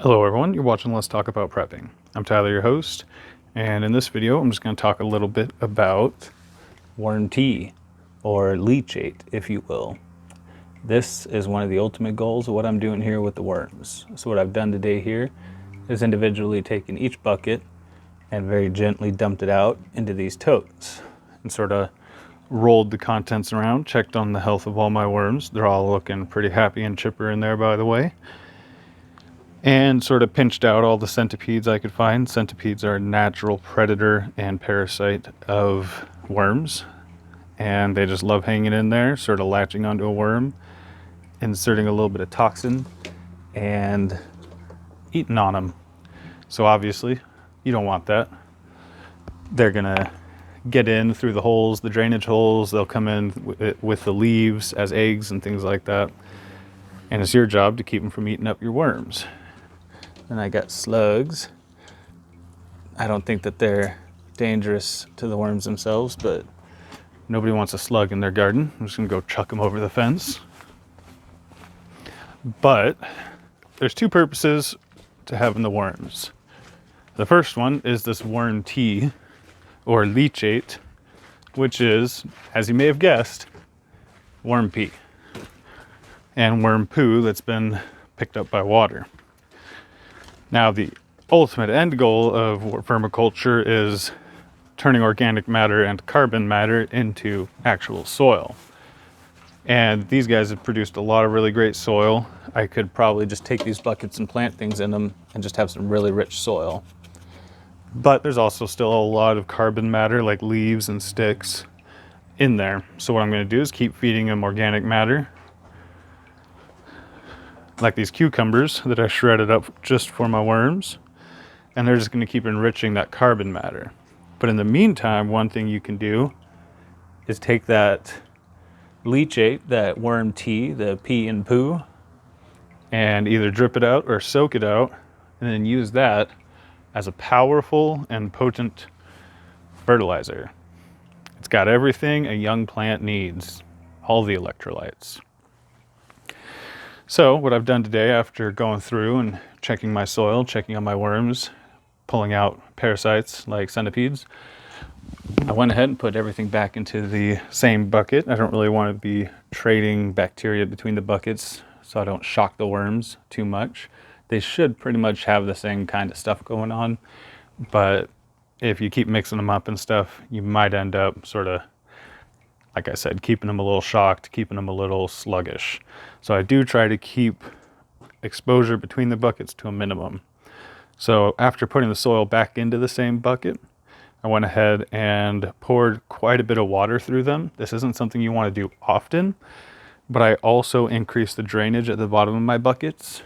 Hello everyone, you're watching Let's Talk About Prepping. I'm Tyler, your host, and in this video I'm just going to talk a little bit about worm tea, or leachate, if you will. This is one of the ultimate goals of what I'm doing here with the worms. So what I've done today here is individually taken each bucket and very gently dumped it out into these totes and sort of rolled the contents around, checked on the health of all my worms. They're all looking pretty happy and chipper in there, by the way. And sort of pinched out all the centipedes I could find. Centipedes are a natural predator and parasite of worms, and they just love hanging in there, sort of latching onto a worm, inserting a little bit of toxin, and eating on them. So obviously, you don't want that. They're gonna get in through the holes, the drainage holes. They'll come in with the leaves as eggs and things like that. And it's your job to keep them from eating up your worms. And I got slugs. I don't think that they're dangerous to the worms themselves, but nobody wants a slug in their garden. I'm just gonna go chuck them over the fence. But there's two purposes to having the worms. The first one is this worm tea, or leachate, which is, as you may have guessed, worm pee and worm poo that's been picked up by water. Now, the ultimate end goal of permaculture is turning organic matter and carbon matter into actual soil. And these guys have produced a lot of really great soil. I could probably just take these buckets and plant things in them and just have some really rich soil. But there's also still a lot of carbon matter, like leaves and sticks, in there. So what I'm going to do is keep feeding them organic matter, like these cucumbers that I shredded up just for my worms, and they're just going to keep enriching that carbon matter. But in the meantime, one thing you can do is take that leachate, that worm tea, the pee and poo, and either drip it out or soak it out, and then use that as a powerful and potent fertilizer. It's got everything a young plant needs, all the electrolytes. So what I've done today, after going through and checking my soil, checking on my worms, pulling out parasites like centipedes, I went ahead and put everything back into the same bucket. I don't really want to be trading bacteria between the buckets, so I don't shock the worms too much. They should pretty much have the same kind of stuff going on, but if you keep mixing them up and stuff, you might end up sort of, like I said, keeping them a little shocked, keeping them a little sluggish. So I do try to keep exposure between the buckets to a minimum. So after putting the soil back into the same bucket, I went ahead and poured quite a bit of water through them. This isn't something you want to do often, but I also increased the drainage at the bottom of my buckets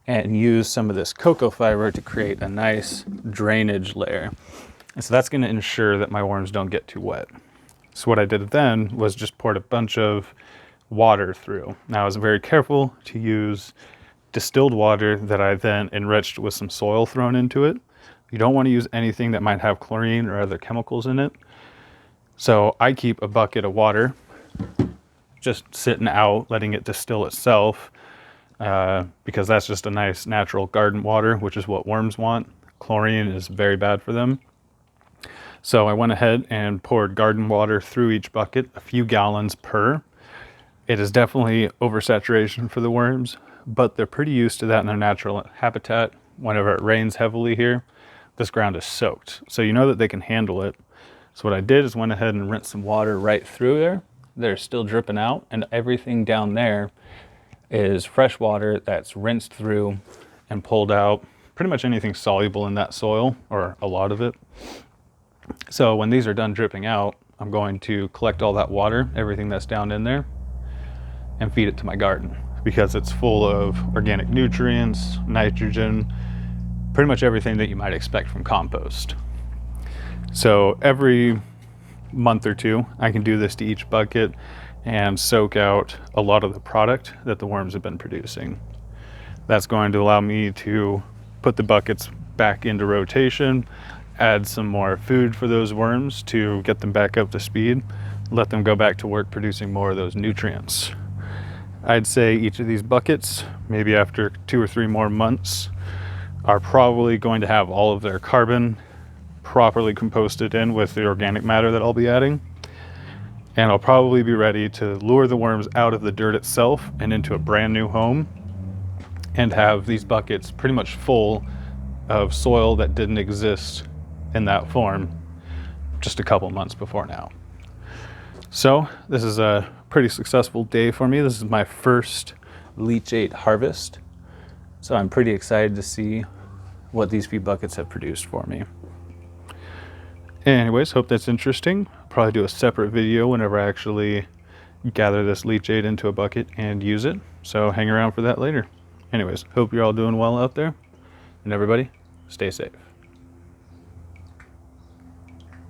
and used some of this cocoa fiber to create a nice drainage layer. And so that's going to ensure that my worms don't get too wet. So what I did then was just poured a bunch of water through. Now I was very careful to use distilled water that I then enriched with some soil thrown into it. You don't want to use anything that might have chlorine or other chemicals in it. So I keep a bucket of water just sitting out, letting it distill itself, because that's just a nice natural garden water, which is what worms want. Chlorine is very bad for them. So I went ahead and poured garden water through each bucket, a few gallons per. It is definitely oversaturation for the worms, but they're pretty used to that in their natural habitat. Whenever it rains heavily here, this ground is soaked. So you know that they can handle it. So what I did is went ahead and rinsed some water right through there. They're still dripping out, and everything down there is fresh water that's rinsed through and pulled out pretty much anything soluble in that soil, or a lot of it. So when these are done dripping out, I'm going to collect all that water, everything that's down in there, and feed it to my garden, because it's full of organic nutrients, nitrogen, pretty much everything that you might expect from compost. So every month or two, I can do this to each bucket and soak out a lot of the product that the worms have been producing. That's going to allow me to put the buckets back into rotation, add some more food for those worms to get them back up to speed, let them go back to work producing more of those nutrients. I'd say each of these buckets, maybe after 2 or 3 more months, are probably going to have all of their carbon properly composted in with the organic matter that I'll be adding. And I'll probably be ready to lure the worms out of the dirt itself and into a brand new home, and have these buckets pretty much full of soil that didn't exist in that form just a couple months before now. So this is a pretty successful day for me. This is my first leachate harvest. So I'm pretty excited to see what these few buckets have produced for me. Anyways, hope that's interesting. Probably do a separate video whenever I actually gather this leachate into a bucket and use it. So hang around for that later. Anyways, hope you're all doing well out there, and everybody stay safe.